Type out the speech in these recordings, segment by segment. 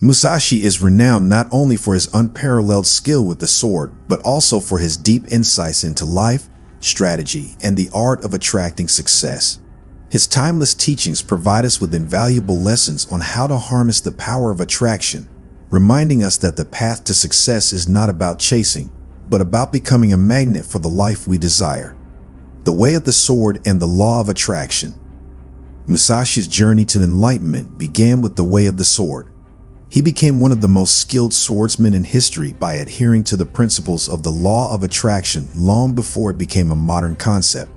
Musashi is renowned not only for his unparalleled skill with the sword, but also for his deep insights into life, strategy, and the art of attracting success. His timeless teachings provide us with invaluable lessons on how to harness the power of attraction, reminding us that the path to success is not about chasing, but about becoming a magnet for the life we desire. The Way of the Sword and the Law of Attraction. Musashi's journey to enlightenment began with the Way of the Sword. He became one of the most skilled swordsmen in history by adhering to the principles of the law of attraction long before it became a modern concept.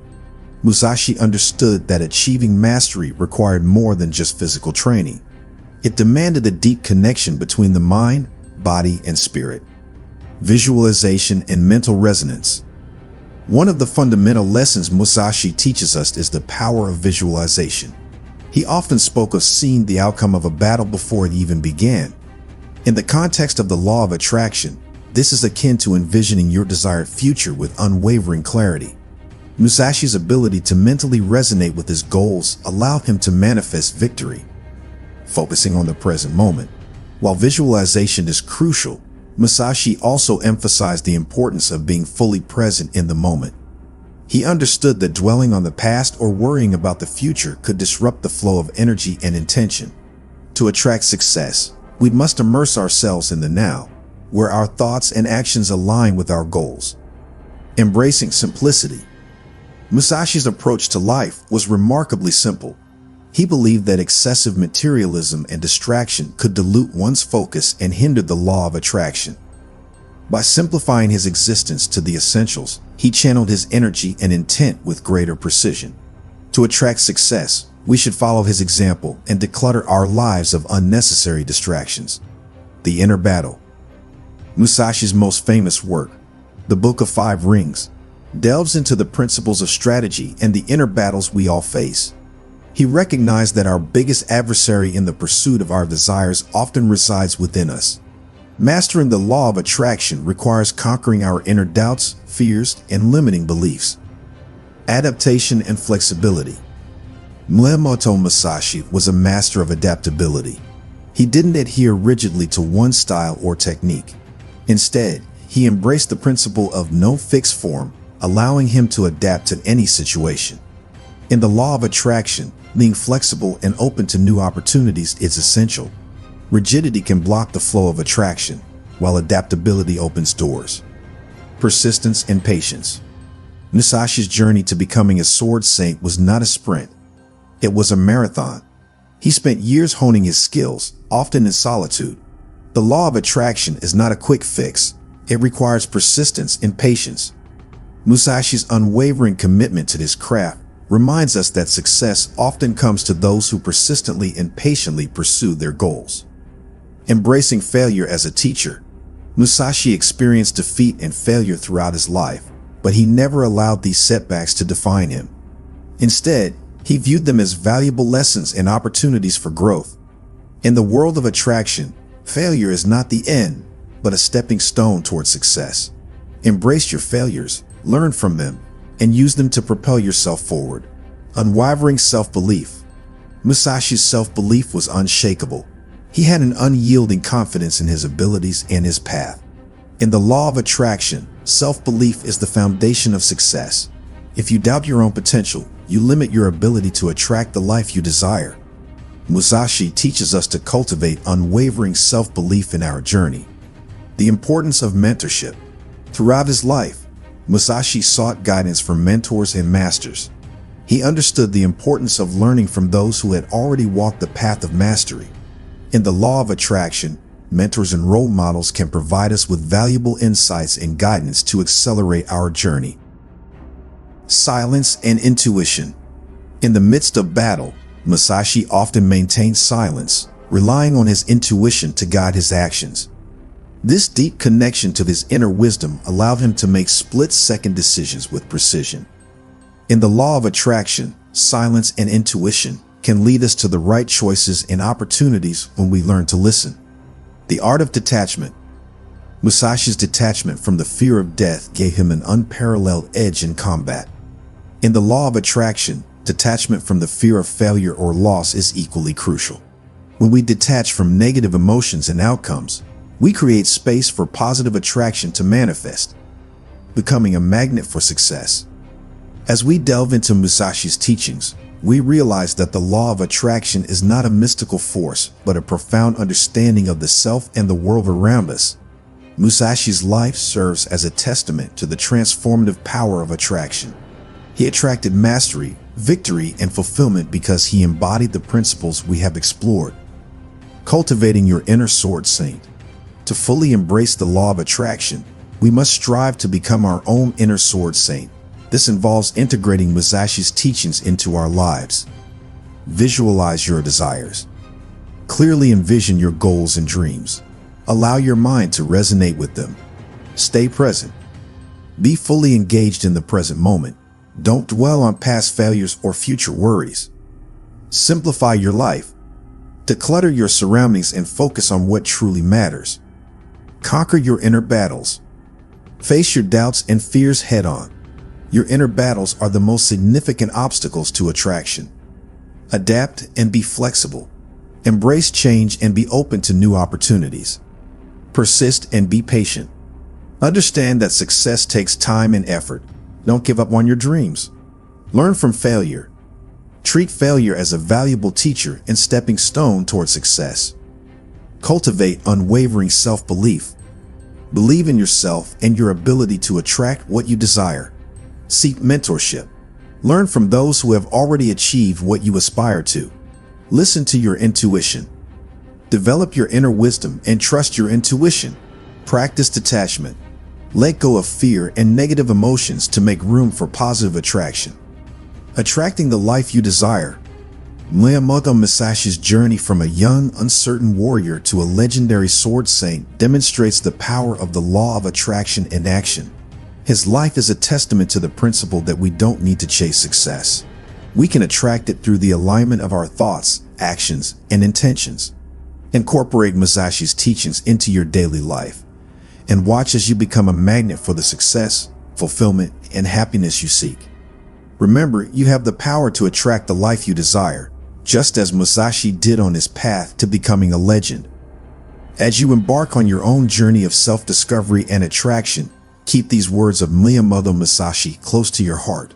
Musashi understood that achieving mastery required more than just physical training. It demanded a deep connection between the mind, body, and spirit. Visualization and mental resonance. One of the fundamental lessons Musashi teaches us is the power of visualization. He often spoke of seeing the outcome of a battle before it even began. In the context of the law of attraction, this is akin to envisioning your desired future with unwavering clarity. Musashi's ability to mentally resonate with his goals allowed him to manifest victory. Focusing on the present moment. While visualization is crucial, Musashi also emphasized the importance of being fully present in the moment. He understood that dwelling on the past or worrying about the future could disrupt the flow of energy and intention. To attract success, we must immerse ourselves in the now, where our thoughts and actions align with our goals. Embracing simplicity. Musashi's approach to life was remarkably simple. He believed that excessive materialism and distraction could dilute one's focus and hinder the law of attraction. By simplifying his existence to the essentials, he channeled his energy and intent with greater precision. To attract success, we should follow his example and declutter our lives of unnecessary distractions. The Inner Battle. Musashi's most famous work, The Book of Five Rings, delves into the principles of strategy and the inner battles we all face. He recognized that our biggest adversary in the pursuit of our desires often resides within us. Mastering the law of attraction requires conquering our inner doubts, fears, and limiting beliefs. Adaptation and flexibility. Miyamoto Musashi was a master of adaptability. He didn't adhere rigidly to one style or technique. Instead, he embraced the principle of no fixed form, allowing him to adapt to any situation. In the law of attraction, being flexible and open to new opportunities is essential. Rigidity can block the flow of attraction, while adaptability opens doors. Persistence and patience. Musashi's journey to becoming a sword saint was not a sprint. It was a marathon. He spent years honing his skills, often in solitude. The law of attraction is not a quick fix. It requires persistence and patience. Musashi's unwavering commitment to this craft reminds us that success often comes to those who persistently and patiently pursue their goals. Embracing failure as a teacher. Musashi experienced defeat and failure throughout his life, but he never allowed these setbacks to define him. Instead, he viewed them as valuable lessons and opportunities for growth. In the world of attraction, failure is not the end, but a stepping stone toward success. Embrace your failures, learn from them, and use them to propel yourself forward. Unwavering self-belief. Musashi's self-belief was unshakable. He had an unyielding confidence in his abilities and his path. In the law of attraction, self-belief is the foundation of success. If you doubt your own potential, you limit your ability to attract the life you desire. Musashi teaches us to cultivate unwavering self-belief in our journey. The importance of mentorship. Throughout his life, Musashi sought guidance from mentors and masters. He understood the importance of learning from those who had already walked the path of mastery. In the law of attraction, mentors and role models can provide us with valuable insights and guidance to accelerate our journey. Silence and intuition. In the midst of battle, Musashi often maintained silence, relying on his intuition to guide his actions. This deep connection to his inner wisdom allowed him to make split-second decisions with precision. In the law of attraction, silence and intuition can lead us to the right choices and opportunities when we learn to listen. The art of detachment. Musashi's detachment from the fear of death gave him an unparalleled edge in combat. In the law of attraction, detachment from the fear of failure or loss is equally crucial. When we detach from negative emotions and outcomes, we create space for positive attraction to manifest, becoming a magnet for success. As we delve into Musashi's teachings, we realize that the law of attraction is not a mystical force, but a profound understanding of the self and the world around us. Musashi's life serves as a testament to the transformative power of attraction. He attracted mastery, victory, and fulfillment because he embodied the principles we have explored. Cultivating your inner sword saint. To fully embrace the law of attraction, we must strive to become our own inner sword saint. This involves integrating Musashi's teachings into our lives. Visualize your desires. Clearly envision your goals and dreams. Allow your mind to resonate with them. Stay present. Be fully engaged in the present moment. Don't dwell on past failures or future worries. Simplify your life. Declutter your surroundings and focus on what truly matters. Conquer your inner battles. Face your doubts and fears head-on. Your inner battles are the most significant obstacles to attraction. Adapt and be flexible. Embrace change and be open to new opportunities. Persist and be patient. Understand that success takes time and effort. Don't give up on your dreams. Learn from failure. Treat failure as a valuable teacher and stepping stone toward success. Cultivate unwavering self-belief. Believe in yourself and your ability to attract what you desire. Seek mentorship. Learn from those who have already achieved what you aspire to. Listen to your intuition. Develop your inner wisdom and trust your intuition. Practice detachment. Let go of fear and negative emotions to make room for positive attraction. Attracting the life you desire. Miyamoto Musashi's journey from a young, uncertain warrior to a legendary sword saint demonstrates the power of the law of attraction in action. His life is a testament to the principle that we don't need to chase success. We can attract it through the alignment of our thoughts, actions, and intentions. Incorporate Musashi's teachings into your daily life, and watch as you become a magnet for the success, fulfillment, and happiness you seek. Remember, you have the power to attract the life you desire, just as Musashi did on his path to becoming a legend. As you embark on your own journey of self-discovery and attraction, keep these words of Miyamoto Musashi close to your heart.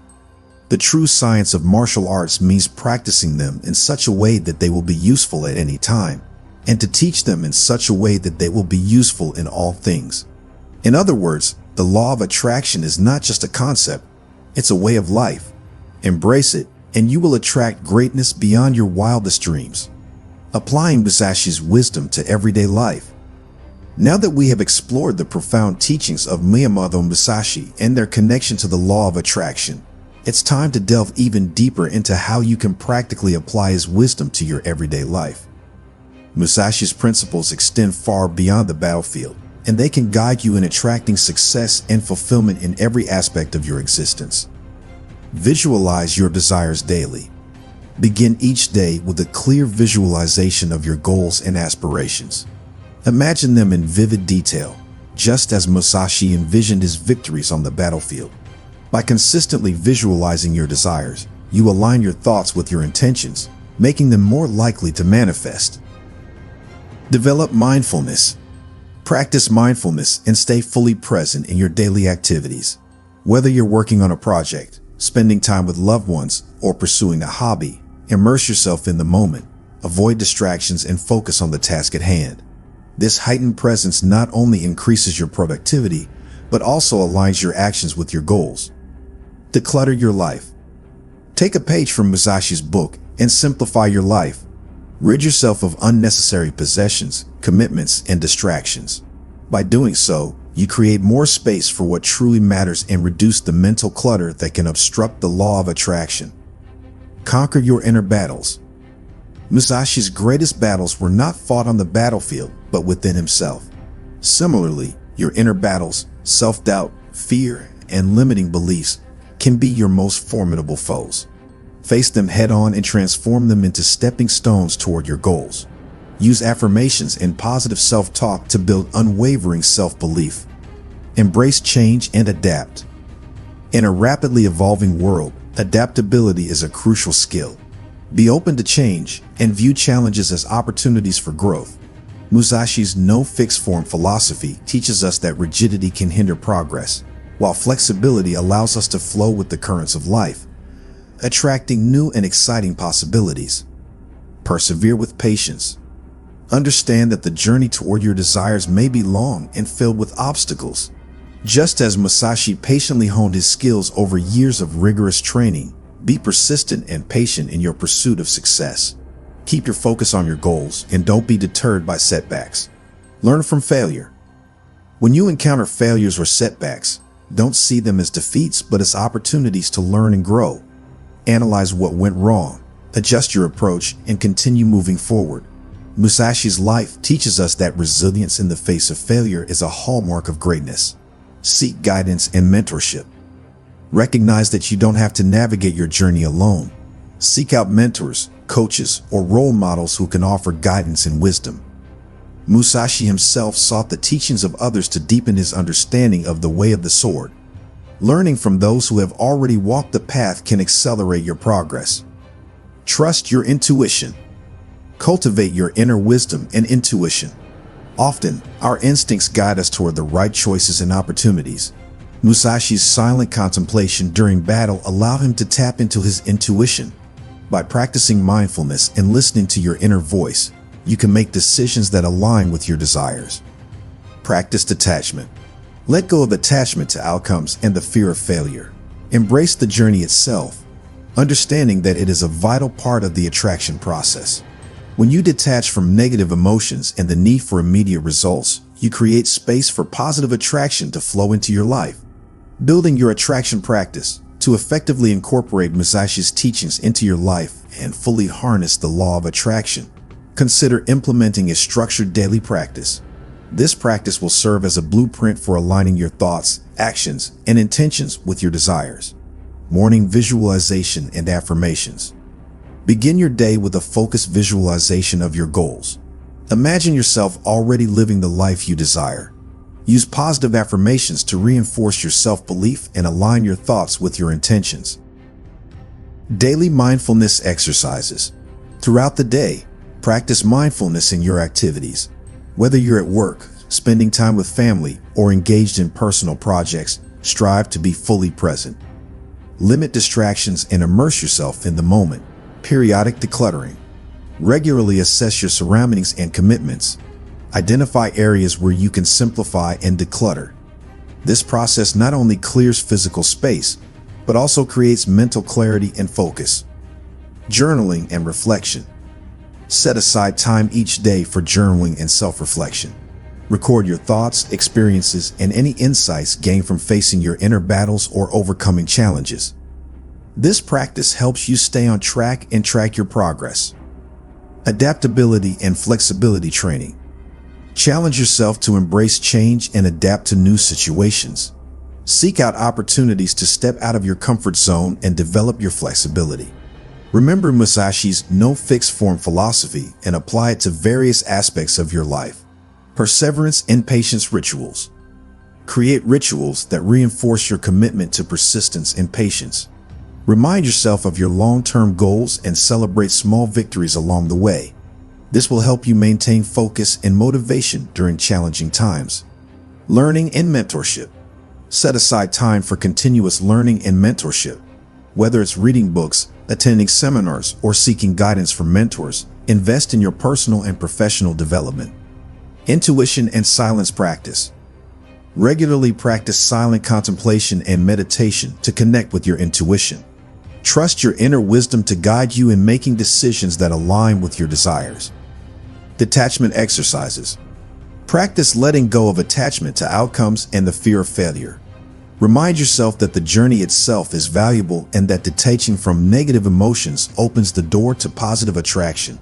The true science of martial arts means practicing them in such a way that they will be useful at any time, and to teach them in such a way that they will be useful in all things. In other words, the law of attraction is not just a concept, it's a way of life. Embrace it, and you will attract greatness beyond your wildest dreams. Applying Musashi's wisdom to everyday life. Now that we have explored the profound teachings of Miyamoto Musashi and their connection to the law of attraction, it's time to delve even deeper into how you can practically apply his wisdom to your everyday life. Musashi's principles extend far beyond the battlefield, and they can guide you in attracting success and fulfillment in every aspect of your existence. Visualize your desires daily. Begin each day with a clear visualization of your goals and aspirations. Imagine them in vivid detail, just as Musashi envisioned his victories on the battlefield. By consistently visualizing your desires, you align your thoughts with your intentions, making them more likely to manifest. Develop mindfulness. Practice mindfulness and stay fully present in your daily activities. Whether you're working on a project, spending time with loved ones, or pursuing a hobby, immerse yourself in the moment. Avoid distractions and focus on the task at hand. This heightened presence not only increases your productivity, but also aligns your actions with your goals. Declutter your life. Take a page from Musashi's book and simplify your life. Rid yourself of unnecessary possessions, commitments, and distractions. By doing so, you create more space for what truly matters and reduce the mental clutter that can obstruct the law of attraction. Conquer your inner battles. Musashi's greatest battles were not fought on the battlefield, but within himself. Similarly, your inner battles, self-doubt, fear, and limiting beliefs can be your most formidable foes. Face them head-on and transform them into stepping stones toward your goals. Use affirmations and positive self-talk to build unwavering self-belief. Embrace change and adapt. In a rapidly evolving world, adaptability is a crucial skill. Be open to change and view challenges as opportunities for growth. Musashi's no fixed form philosophy teaches us that rigidity can hinder progress, while flexibility allows us to flow with the currents of life, attracting new and exciting possibilities. Persevere with patience. Understand that the journey toward your desires may be long and filled with obstacles. Just as Musashi patiently honed his skills over years of rigorous training, be persistent and patient in your pursuit of success. Keep your focus on your goals and don't be deterred by setbacks. Learn from failure. When you encounter failures or setbacks, don't see them as defeats but as opportunities to learn and grow. Analyze what went wrong, adjust your approach, and continue moving forward. Musashi's life teaches us that resilience in the face of failure is a hallmark of greatness. Seek guidance and mentorship. Recognize that you don't have to navigate your journey alone. Seek out mentors, coaches, or role models who can offer guidance and wisdom. Musashi himself sought the teachings of others to deepen his understanding of the way of the sword. Learning from those who have already walked the path can accelerate your progress. Trust your intuition. Cultivate your inner wisdom and intuition. Often, our instincts guide us toward the right choices and opportunities. Musashi's silent contemplation during battle allowed him to tap into his intuition. By practicing mindfulness and listening to your inner voice, you can make decisions that align with your desires. Practice detachment. Let go of attachment to outcomes and the fear of failure. Embrace the journey itself, understanding that it is a vital part of the attraction process. When you detach from negative emotions and the need for immediate results, you create space for positive attraction to flow into your life. Building your attraction practice to effectively incorporate Musashi's teachings into your life and fully harness the law of attraction. Consider implementing a structured daily practice. This practice will serve as a blueprint for aligning your thoughts, actions, and intentions with your desires. Morning visualization and affirmations. Begin your day with a focused visualization of your goals. Imagine yourself already living the life you desire. Use positive affirmations to reinforce your self-belief and align your thoughts with your intentions. Daily mindfulness exercises. Throughout the day, practice mindfulness in your activities. Whether you're at work, spending time with family, or engaged in personal projects, strive to be fully present. Limit distractions and immerse yourself in the moment. Periodic decluttering. Regularly assess your surroundings and commitments. Identify areas where you can simplify and declutter. This process not only clears physical space, but also creates mental clarity and focus. Journaling and reflection. Set aside time each day for journaling and self-reflection. Record your thoughts, experiences, and any insights gained from facing your inner battles or overcoming challenges. This practice helps you stay on track and track your progress. Adaptability and flexibility training. Challenge yourself to embrace change and adapt to new situations. Seek out opportunities to step out of your comfort zone and develop your flexibility. Remember Musashi's no fixed form philosophy and apply it to various aspects of your life. Perseverance and patience rituals. Create rituals that reinforce your commitment to persistence and patience. Remind yourself of your long-term goals and celebrate small victories along the way. This will help you maintain focus and motivation during challenging times. Learning and mentorship. Set aside time for continuous learning and mentorship. Whether it's reading books, attending seminars, or seeking guidance from mentors, invest in your personal and professional development. Intuition and silence practice. Regularly practice silent contemplation and meditation to connect with your intuition. Trust your inner wisdom to guide you in making decisions that align with your desires. Detachment exercises. Practice letting go of attachment to outcomes and the fear of failure. Remind yourself that the journey itself is valuable and that detaching from negative emotions opens the door to positive attraction.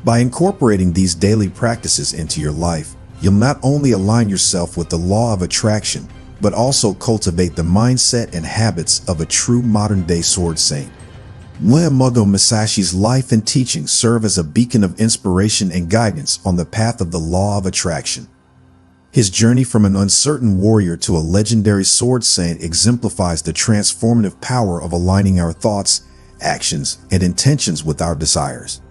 By incorporating these daily practices into your life, you'll not only align yourself with the law of attraction, but also cultivate the mindset and habits of a true modern-day sword saint. Miyamoto Musashi's life and teachings serve as a beacon of inspiration and guidance on the path of the law of attraction. His journey from an uncertain warrior to a legendary sword saint exemplifies the transformative power of aligning our thoughts, actions, and intentions with our desires.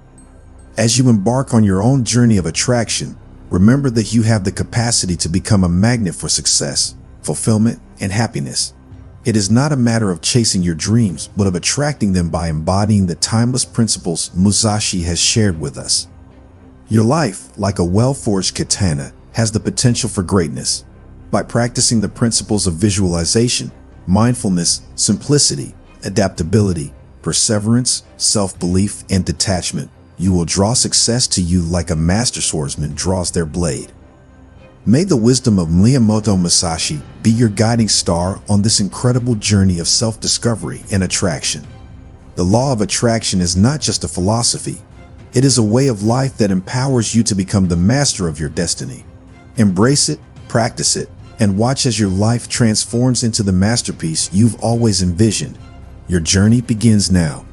As you embark on your own journey of attraction, remember that you have the capacity to become a magnet for success, fulfillment, and happiness. It is not a matter of chasing your dreams, but of attracting them by embodying the timeless principles Musashi has shared with us. Your life, like a well-forged katana, has the potential for greatness. By practicing the principles of visualization, mindfulness, simplicity, adaptability, perseverance, self-belief, and detachment, you will draw success to you like a master swordsman draws their blade. May the wisdom of Miyamoto Musashi be your guiding star on this incredible journey of self-discovery and attraction. The law of attraction is not just a philosophy. It is a way of life that empowers you to become the master of your destiny. Embrace it, practice it, and watch as your life transforms into the masterpiece you've always envisioned. Your journey begins now.